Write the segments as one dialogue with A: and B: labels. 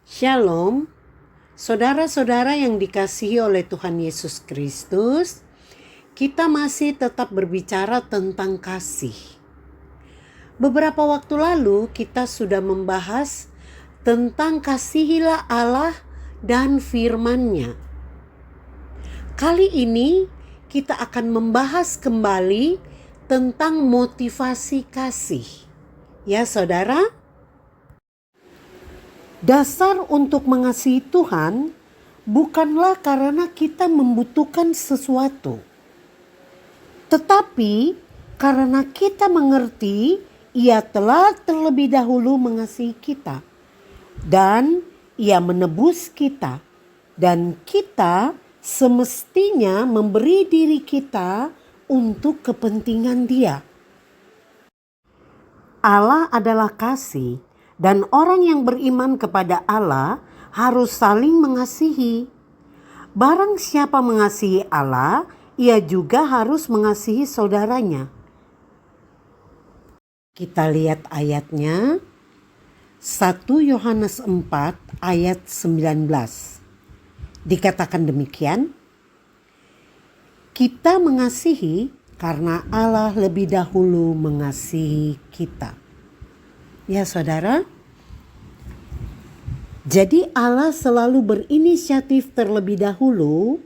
A: Shalom, saudara-saudara yang dikasihi oleh Tuhan Yesus Kristus. Kita masih tetap berbicara tentang kasih. Beberapa waktu lalu kita sudah membahas tentang kasihilah Allah dan firman-Nya. Kali ini kita akan membahas kembali tentang motivasi kasih. Ya saudara, dasar untuk mengasihi Tuhan bukanlah karena kita membutuhkan sesuatu, tetapi karena kita mengerti Ia telah terlebih dahulu mengasihi kita dan Ia menebus kita, dan kita semestinya memberi diri kita untuk kepentingan Dia. Allah adalah kasih, dan orang yang beriman kepada Allah harus saling mengasihi. Barang siapa mengasihi Allah, ia juga harus mengasihi saudaranya. Kita lihat ayatnya, 1 Yohanes 4 ayat 19. Dikatakan demikian, kita mengasihi karena Allah lebih dahulu mengasihi kita. Ya saudara, jadi Allah selalu berinisiatif terlebih dahulu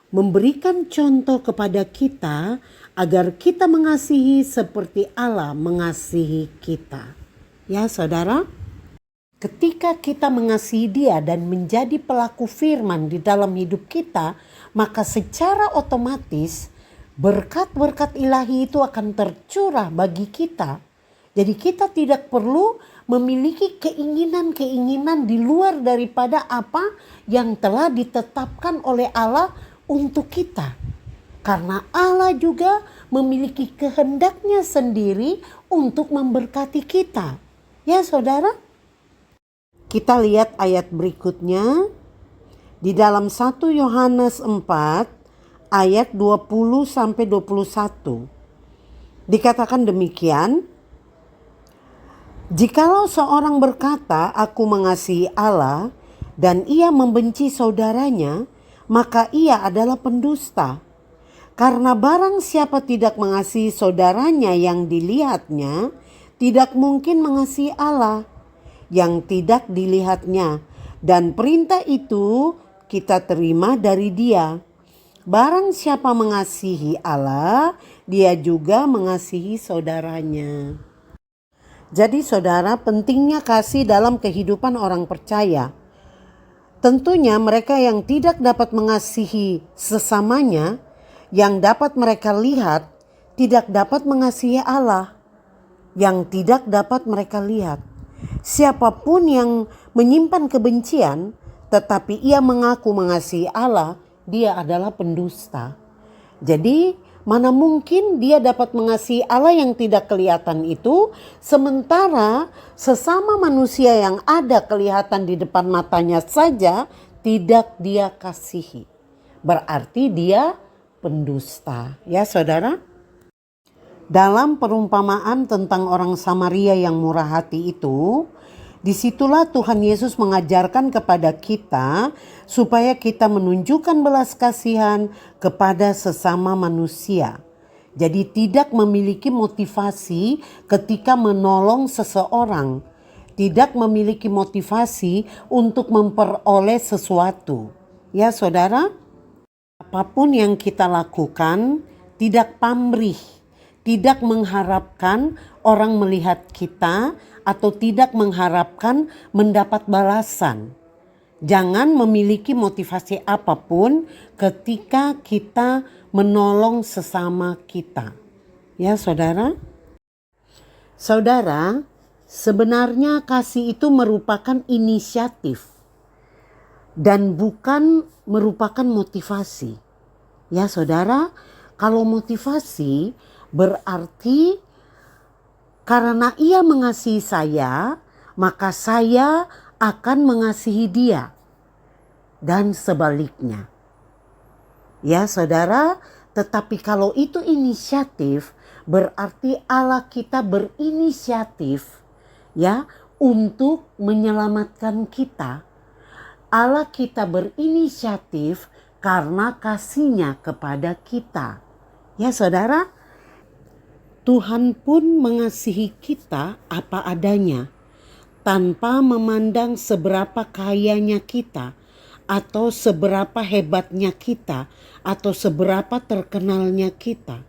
A: memberikan contoh kepada kita agar kita mengasihi seperti Allah mengasihi kita. Ya saudara, ketika kita mengasihi Dia dan menjadi pelaku firman di dalam hidup kita, maka secara otomatis berkat-berkat ilahi itu akan tercurah bagi kita. Jadi kita tidak perlu memiliki keinginan-keinginan di luar daripada apa yang telah ditetapkan oleh Allah untuk kita. Karena Allah juga memiliki kehendaknya sendiri untuk memberkati kita. Ya saudara, kita lihat ayat berikutnya di dalam 1 Yohanes 4 ayat 20-21. Dikatakan demikian, jikalau seorang berkata, aku mengasihi Allah, dan ia membenci saudaranya, maka ia adalah pendusta. Karena barang siapa tidak mengasihi saudaranya yang dilihatnya, tidak mungkin mengasihi Allah yang tidak dilihatnya. Dan perintah itu kita terima dari Dia. Barang siapa mengasihi Allah, dia juga mengasihi saudaranya. Jadi saudara, pentingnya kasih dalam kehidupan orang percaya. Tentunya mereka yang tidak dapat mengasihi sesamanya, yang dapat mereka lihat, tidak dapat mengasihi Allah, yang tidak dapat mereka lihat. Siapapun yang menyimpan kebencian, tetapi ia mengaku mengasihi Allah, dia adalah pendusta. Jadi, mana mungkin dia dapat mengasihi Allah yang tidak kelihatan itu, sementara sesama manusia yang ada kelihatan di depan matanya saja tidak dia kasihi. Berarti dia pendusta. Ya saudara? Dalam perumpamaan tentang orang Samaria yang murah hati itu, disitulah Tuhan Yesus mengajarkan kepada kita supaya kita menunjukkan belas kasihan kepada sesama manusia. Jadi tidak memiliki motivasi ketika menolong seseorang. Tidak memiliki motivasi untuk memperoleh sesuatu. Ya saudara, apapun yang kita lakukan tidak pamrih. Tidak mengharapkan orang melihat kita atau tidak mengharapkan mendapat balasan. Jangan memiliki motivasi apapun ketika kita menolong sesama kita. Ya saudara? Saudara, sebenarnya kasih itu merupakan inisiatif dan bukan merupakan motivasi. Ya saudara, kalau motivasi berarti karena ia mengasihi saya, maka saya akan mengasihi dia. Dan sebaliknya. Ya saudara, tetapi kalau itu inisiatif, berarti Allah kita berinisiatif ya untuk menyelamatkan kita. Allah kita berinisiatif karena kasih-Nya kepada kita. Ya saudara, Tuhan pun mengasihi kita apa adanya, tanpa memandang seberapa kayanya kita, atau seberapa hebatnya kita, atau seberapa terkenalnya kita.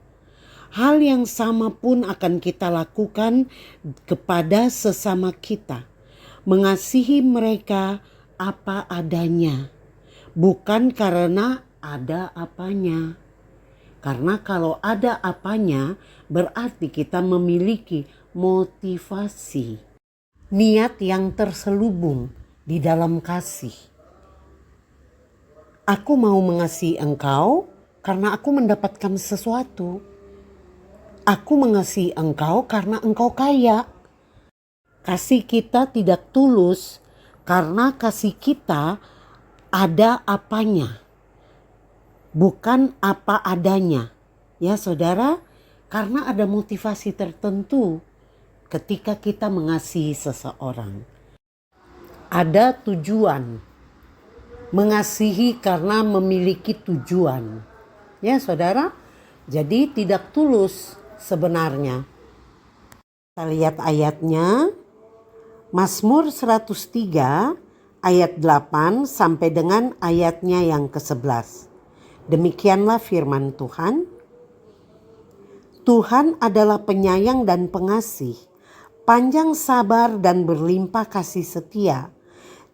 A: Hal yang sama pun akan kita lakukan kepada sesama kita. Mengasihi mereka apa adanya, bukan karena ada apanya. Karena kalau ada apanya, berarti kita memiliki motivasi, niat yang terselubung di dalam kasih. Aku mau mengasihi engkau karena aku mendapatkan sesuatu. Aku mengasihi engkau karena engkau kaya. Kasih kita tidak tulus karena kasih kita ada apanya, bukan apa adanya. Ya saudara, karena ada motivasi tertentu ketika kita mengasihi seseorang. Ada tujuan. Mengasihi karena memiliki tujuan. Ya saudara, jadi tidak tulus sebenarnya. Kita lihat ayatnya. Mazmur 103 ayat 8 sampai dengan ayatnya yang ke-11. Demikianlah firman Tuhan. Tuhan adalah penyayang dan pengasih, panjang sabar dan berlimpah kasih setia.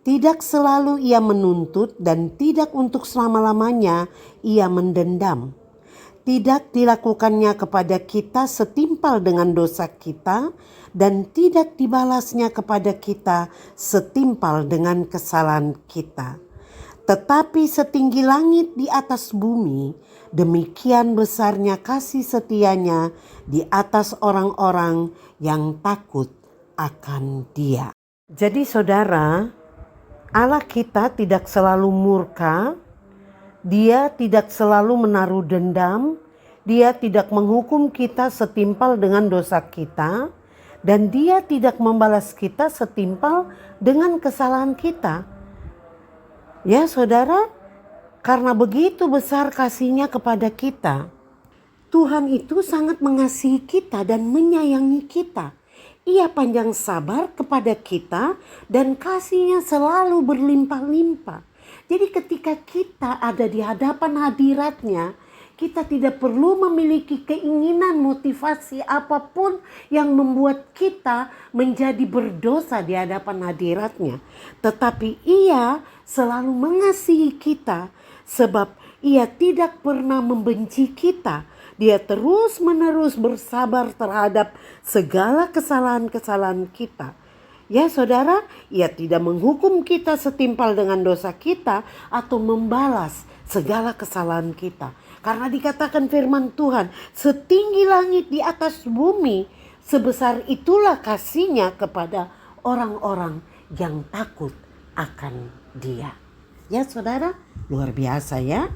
A: Tidak selalu ia menuntut dan tidak untuk selama-lamanya ia mendendam. Tidak dilakukannya kepada kita setimpal dengan dosa kita, dan tidak dibalasnya kepada kita setimpal dengan kesalahan kita. Tetapi setinggi langit di atas bumi, demikian besarnya kasih setianya di atas orang-orang yang takut akan Dia. Jadi saudara, Allah kita tidak selalu murka. Dia tidak selalu menaruh dendam, Dia tidak menghukum kita setimpal dengan dosa kita, dan Dia tidak membalas kita setimpal dengan kesalahan kita. Ya saudara, karena begitu besar kasih-Nya kepada kita, Tuhan itu sangat mengasihi kita dan menyayangi kita. Ia panjang sabar kepada kita dan kasih-Nya selalu berlimpah-limpah. Jadi ketika kita ada di hadapan hadirat-Nya, kita tidak perlu memiliki keinginan motivasi apapun yang membuat kita menjadi berdosa di hadapan hadirat-Nya. Tetapi Ia selalu mengasihi kita sebab Ia tidak pernah membenci kita. Dia terus-menerus bersabar terhadap segala kesalahan-kesalahan kita. Ya saudara, Ia tidak menghukum kita setimpal dengan dosa kita atau membalas segala kesalahan kita. Karena dikatakan firman Tuhan, setinggi langit di atas bumi, sebesar itulah kasih-Nya kepada orang-orang yang takut akan Dia. Ya saudara, luar biasa ya.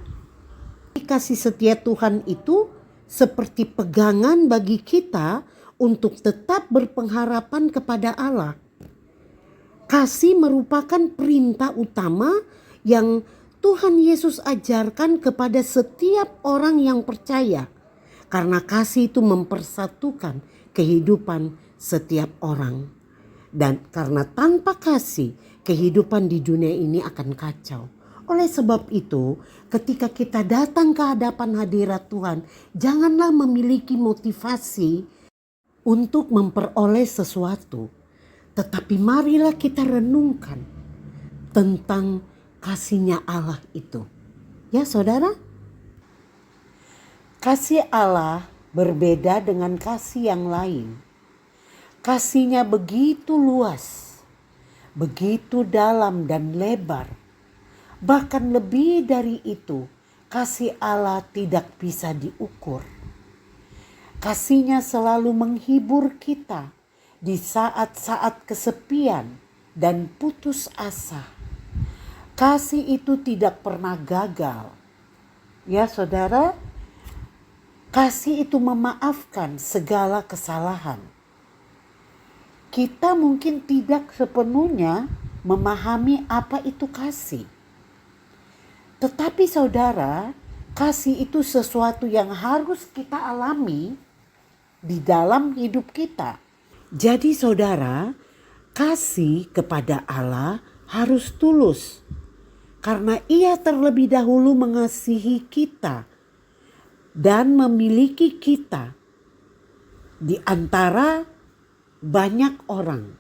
A: Kasih setia Tuhan itu seperti pegangan bagi kita untuk tetap berpengharapan kepada Allah. Kasih merupakan perintah utama yang Tuhan Yesus ajarkan kepada setiap orang yang percaya. Karena kasih itu mempersatukan kehidupan setiap orang. Dan karena tanpa kasih, kehidupan di dunia ini akan kacau. Oleh sebab itu, ketika kita datang ke hadapan hadirat Tuhan, janganlah memiliki motivasi untuk memperoleh sesuatu. Tetapi marilah kita renungkan tentang kasih-Nya Allah itu. Ya saudara, kasih Allah berbeda dengan kasih yang lain. Kasih-Nya begitu luas, begitu dalam dan lebar. Bahkan lebih dari itu, kasih Allah tidak bisa diukur. Kasih-Nya selalu menghibur kita di saat-saat kesepian dan putus asa. Kasih itu tidak pernah gagal. Ya saudara, kasih itu memaafkan segala kesalahan. Kita mungkin tidak sepenuhnya memahami apa itu kasih. Tetapi saudara, kasih itu sesuatu yang harus kita alami di dalam hidup kita. Jadi saudara, kasih kepada Allah harus tulus. Karena Ia terlebih dahulu mengasihi kita dan memiliki kita di antara banyak orang.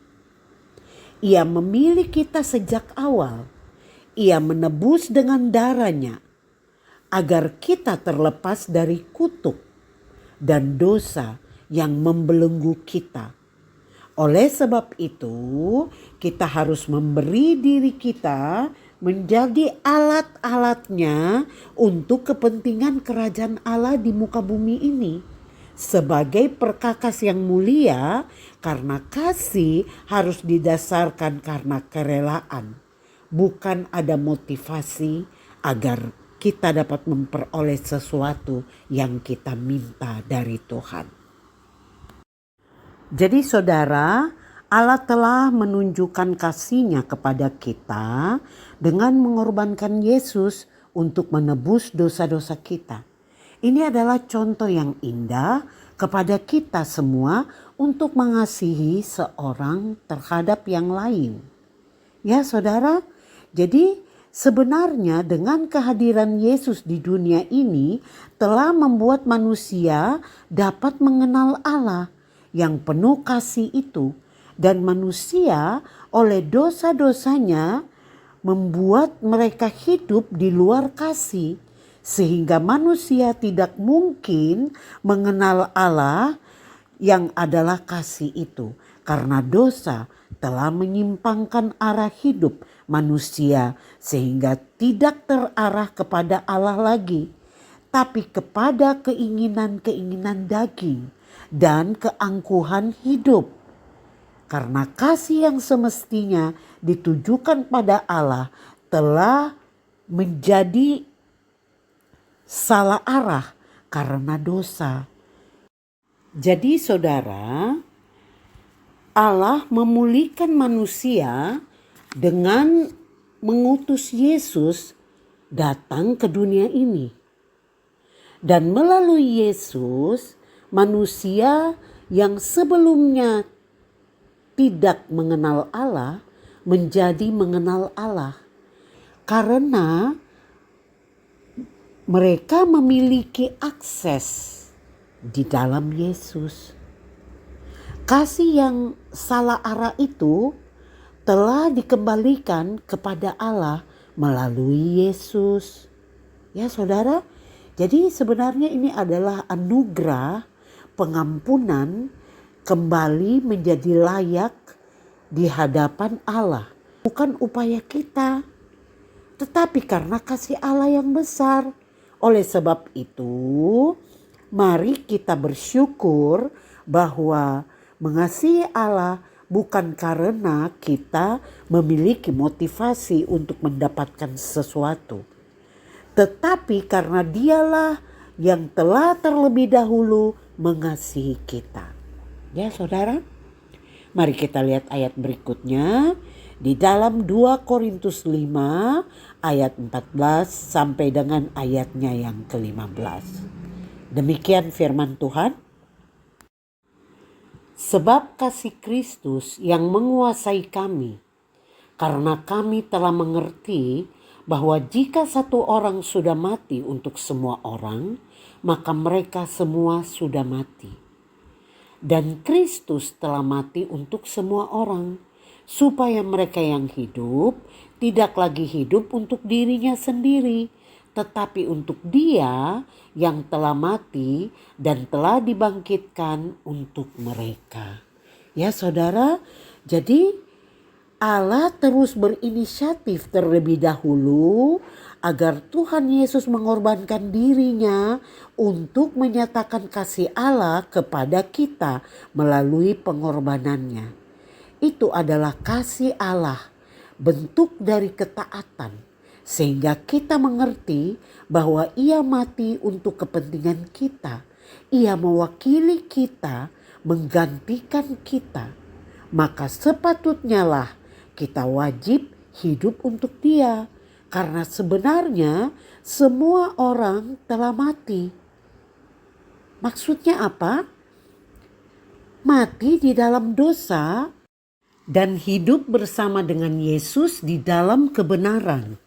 A: Ia memilih kita sejak awal. Ia menebus dengan darah-Nya agar kita terlepas dari kutuk dan dosa yang membelenggu kita. Oleh sebab itu, kita harus memberi diri kita menjadi alat-alatnya untuk kepentingan kerajaan Allah di muka bumi ini. Sebagai perkakas yang mulia, karena kasih harus didasarkan karena kerelaan. Bukan ada motivasi agar kita dapat memperoleh sesuatu yang kita minta dari Tuhan. Jadi saudara, Allah telah menunjukkan kasih-Nya kepada kita dengan mengorbankan Yesus untuk menebus dosa-dosa kita. Ini adalah contoh yang indah kepada kita semua untuk mengasihi seorang terhadap yang lain. Ya saudara, jadi sebenarnya dengan kehadiran Yesus di dunia ini telah membuat manusia dapat mengenal Allah yang penuh kasih itu. Dan manusia oleh dosa-dosanya membuat mereka hidup di luar kasih. Sehingga manusia tidak mungkin mengenal Allah yang adalah kasih itu. Karena dosa telah menyimpangkan arah hidup manusia sehingga tidak terarah kepada Allah lagi. Tapi kepada keinginan-keinginan daging dan keangkuhan hidup. Karena kasih yang semestinya ditujukan pada Allah telah menjadi salah arah karena dosa. Jadi saudara, Allah memulihkan manusia dengan mengutus Yesus datang ke dunia ini. Dan melalui Yesus, manusia yang sebelumnya tidak mengenal Allah menjadi mengenal Allah. Karena mereka memiliki akses di dalam Yesus. Kasih yang salah arah itu telah dikembalikan kepada Allah melalui Yesus. Ya saudara, jadi sebenarnya ini adalah anugerah pengampunan kembali menjadi layak di hadapan Allah. Bukan upaya kita, tetapi karena kasih Allah yang besar. Oleh sebab itu, mari kita bersyukur bahwa mengasihi Allah bukan karena kita memiliki motivasi untuk mendapatkan sesuatu. Tetapi karena Dialah yang telah terlebih dahulu mengasihi kita. Ya saudara, mari kita lihat ayat berikutnya. Di dalam 2 Korintus 5 ayat 14 sampai dengan ayatnya yang ke-15. Demikian firman Tuhan. Sebab kasih Kristus yang menguasai kami, karena kami telah mengerti bahwa jika satu orang sudah mati untuk semua orang, maka mereka semua sudah mati. Dan Kristus telah mati untuk semua orang, supaya mereka yang hidup tidak lagi hidup untuk dirinya sendiri, tetapi untuk Dia yang telah mati dan telah dibangkitkan untuk mereka. Ya saudara, jadi Allah terus berinisiatif terlebih dahulu agar Tuhan Yesus mengorbankan dirinya untuk menyatakan kasih Allah kepada kita melalui pengorbanannya. Itu adalah kasih Allah, bentuk dari ketaatan, sehingga kita mengerti bahwa Ia mati untuk kepentingan kita. Ia mewakili kita, menggantikan kita. Maka sepatutnya lah kita wajib hidup untuk Dia. Karena sebenarnya semua orang telah mati. Maksudnya apa? Mati di dalam dosa dan hidup bersama dengan Yesus di dalam kebenaran.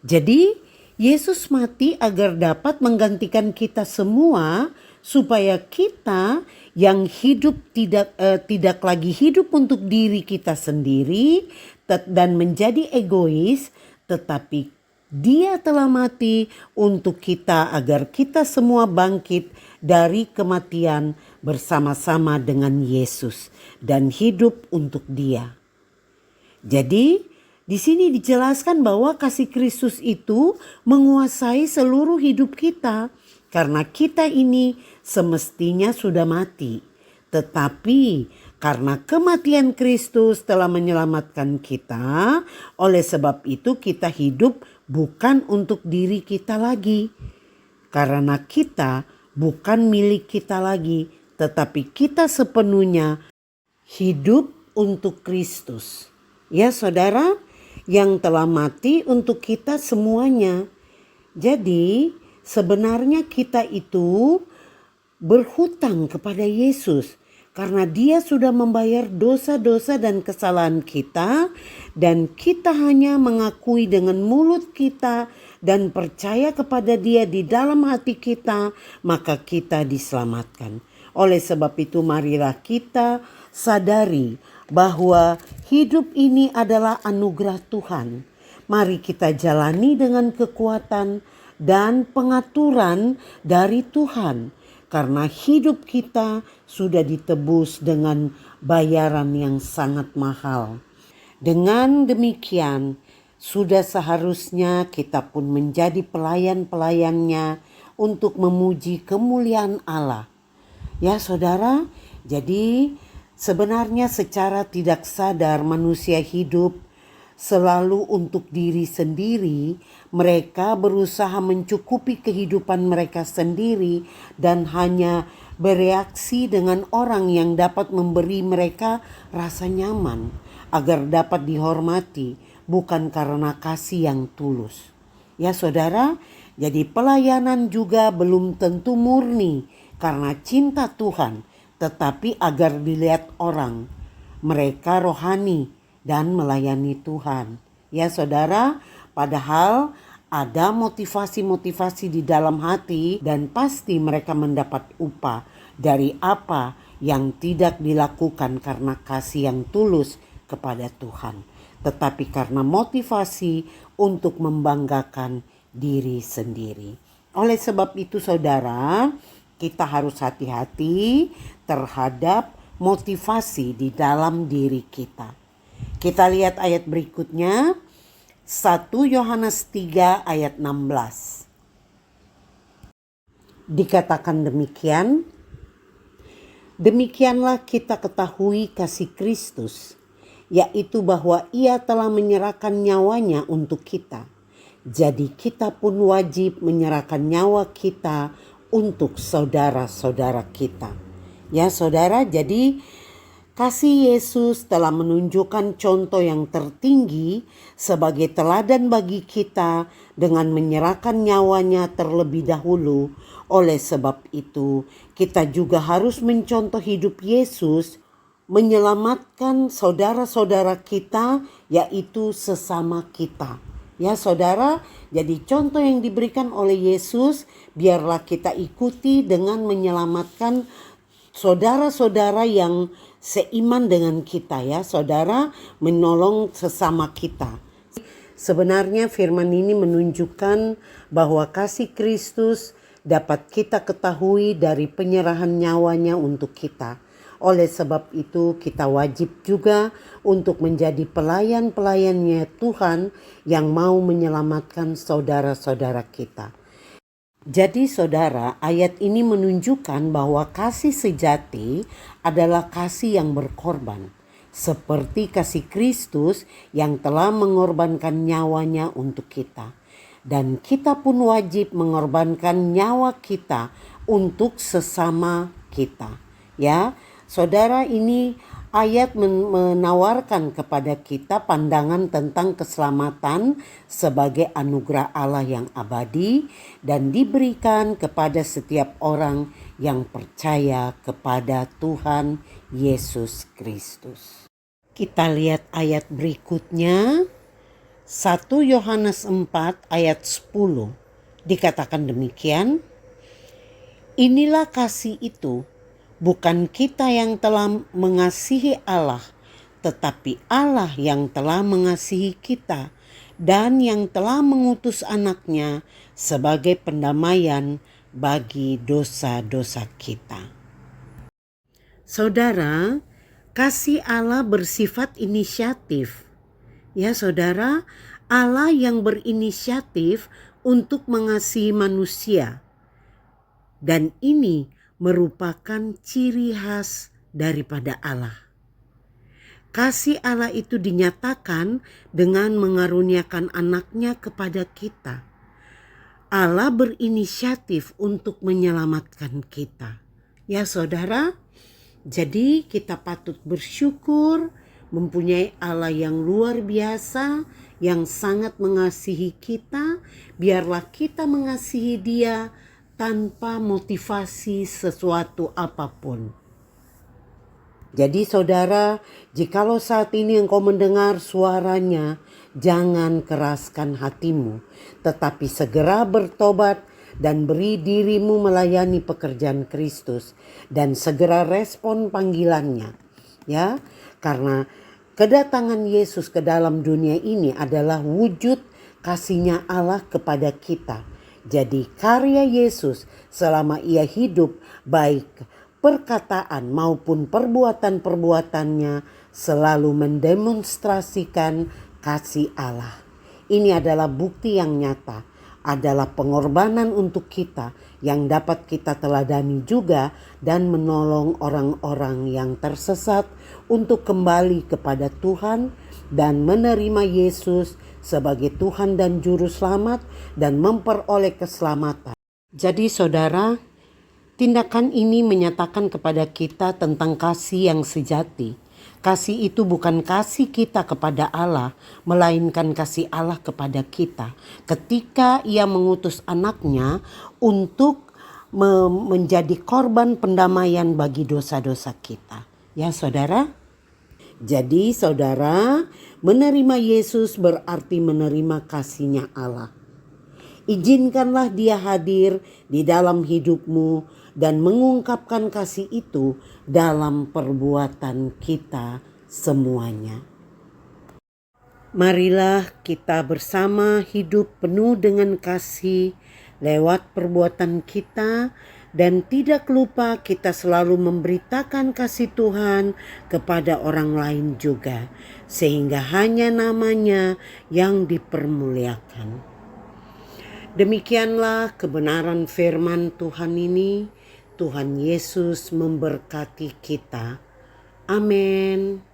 A: Jadi Yesus mati agar dapat menggantikan kita semua, supaya kita yang hidup tidak lagi hidup untuk diri kita sendiri dan menjadi egois, tetapi Dia telah mati untuk kita agar kita semua bangkit dari kematian bersama-sama dengan Yesus dan hidup untuk Dia. Jadi di sini dijelaskan bahwa kasih Kristus itu menguasai seluruh hidup kita, karena kita ini semestinya sudah mati. Tetapi karena kematian Kristus telah menyelamatkan kita, oleh sebab itu kita hidup bukan untuk diri kita lagi. Karena kita bukan milik kita lagi, tetapi kita sepenuhnya hidup untuk Kristus. Ya saudara, yang telah mati untuk kita semuanya. Jadi sebenarnya kita itu berhutang kepada Yesus, karena Dia sudah membayar dosa-dosa dan kesalahan kita, dan kita hanya mengakui dengan mulut kita dan percaya kepada Dia di dalam hati kita, maka kita diselamatkan. Oleh sebab itu marilah kita sadari bahwa hidup ini adalah anugerah Tuhan. Mari kita jalani dengan kekuatan dan pengaturan dari Tuhan. Karena hidup kita sudah ditebus dengan bayaran yang sangat mahal. Dengan demikian, sudah seharusnya kita pun menjadi pelayan-pelayannya untuk memuji kemuliaan Allah. Ya saudara, jadi sebenarnya secara tidak sadar manusia hidup selalu untuk diri sendiri. Mereka berusaha mencukupi kehidupan mereka sendiri dan hanya bereaksi dengan orang yang dapat memberi mereka rasa nyaman agar dapat dihormati, bukan karena kasih yang tulus. Ya saudara, jadi pelayanan juga belum tentu murni karena cinta Tuhan, tetapi agar dilihat orang mereka rohani dan melayani Tuhan. Ya saudara, padahal ada motivasi-motivasi di dalam hati dan pasti mereka mendapat upah dari apa yang tidak dilakukan karena kasih yang tulus kepada Tuhan, tetapi karena motivasi untuk membanggakan diri sendiri. Oleh sebab itu saudara, kita harus hati-hati terhadap motivasi di dalam diri kita. Kita lihat ayat berikutnya, 1 Yohanes 3 ayat 16. Dikatakan demikian, demikianlah kita ketahui kasih Kristus, yaitu bahwa Ia telah menyerahkan nyawanya untuk kita. Jadi kita pun wajib menyerahkan nyawa kita untuk saudara-saudara kita. Ya saudara, jadi kasih Yesus telah menunjukkan contoh yang tertinggi sebagai teladan bagi kita dengan menyerahkan nyawanya terlebih dahulu. Oleh sebab itu, kita juga harus mencontoh hidup Yesus menyelamatkan saudara-saudara kita, yaitu sesama kita. Ya saudara, jadi contoh yang diberikan oleh Yesus, biarlah kita ikuti dengan menyelamatkan saudara-saudara yang seiman dengan kita, ya saudara, menolong sesama kita. Sebenarnya firman ini menunjukkan bahwa kasih Kristus dapat kita ketahui dari penyerahan nyawanya untuk kita. Oleh sebab itu kita wajib juga untuk menjadi pelayan-pelayannya Tuhan yang mau menyelamatkan saudara-saudara kita. Jadi saudara, ayat ini menunjukkan bahwa kasih sejati adalah kasih yang berkorban. Seperti kasih Kristus yang telah mengorbankan nyawanya untuk kita. Dan kita pun wajib mengorbankan nyawa kita untuk sesama kita. Ya, saudara, ini Ayat menawarkan kepada kita pandangan tentang keselamatan sebagai anugerah Allah yang abadi dan diberikan kepada setiap orang yang percaya kepada Tuhan Yesus Kristus. Kita lihat ayat berikutnya, 1 Yohanes 4 ayat 10. Dikatakan demikian, inilah kasih itu, bukan kita yang telah mengasihi Allah, tetapi Allah yang telah mengasihi kita dan yang telah mengutus anaknya sebagai pendamaian bagi dosa-dosa kita. Saudara, kasih Allah bersifat inisiatif. Ya saudara, Allah yang berinisiatif untuk mengasihi manusia. Dan ini merupakan ciri khas daripada Allah. Kasih Allah itu dinyatakan dengan mengaruniakan anaknya kepada kita. Allah berinisiatif untuk menyelamatkan kita. Ya saudara, jadi kita patut bersyukur mempunyai Allah yang luar biasa, yang sangat mengasihi kita. Biarlah kita mengasihi Dia tanpa motivasi sesuatu apapun. Jadi saudara, jikalau saat ini engkau mendengar suaranya, jangan keraskan hatimu, tetapi segera bertobat dan beri dirimu melayani pekerjaan Kristus dan segera respon panggilannya. Ya, karena kedatangan Yesus ke dalam dunia ini adalah wujud kasihnya Allah kepada kita. Jadi karya Yesus selama ia hidup, baik perkataan maupun perbuatan-perbuatannya, selalu mendemonstrasikan kasih Allah. Ini adalah bukti yang nyata, adalah pengorbanan untuk kita yang dapat kita teladani juga dan menolong orang-orang yang tersesat untuk kembali kepada Tuhan dan menerima Yesus sebagai Tuhan dan Juru Selamat dan memperoleh keselamatan. Jadi saudara, tindakan ini menyatakan kepada kita tentang kasih yang sejati. Kasih itu bukan kasih kita kepada Allah, melainkan kasih Allah kepada kita. Ketika ia mengutus anaknya untuk menjadi korban pendamaian bagi dosa-dosa kita. Ya saudara? Jadi saudara, menerima Yesus berarti menerima kasih-Nya Allah. Izinkanlah Dia hadir di dalam hidupmu dan mengungkapkan kasih itu dalam perbuatan kita semuanya. Marilah kita bersama hidup penuh dengan kasih lewat perbuatan kita, dan tidak lupa kita selalu memberitakan kasih Tuhan kepada orang lain juga, sehingga hanya namanya yang dipermuliakan. Demikianlah kebenaran firman Tuhan ini. Tuhan Yesus memberkati kita. Amin.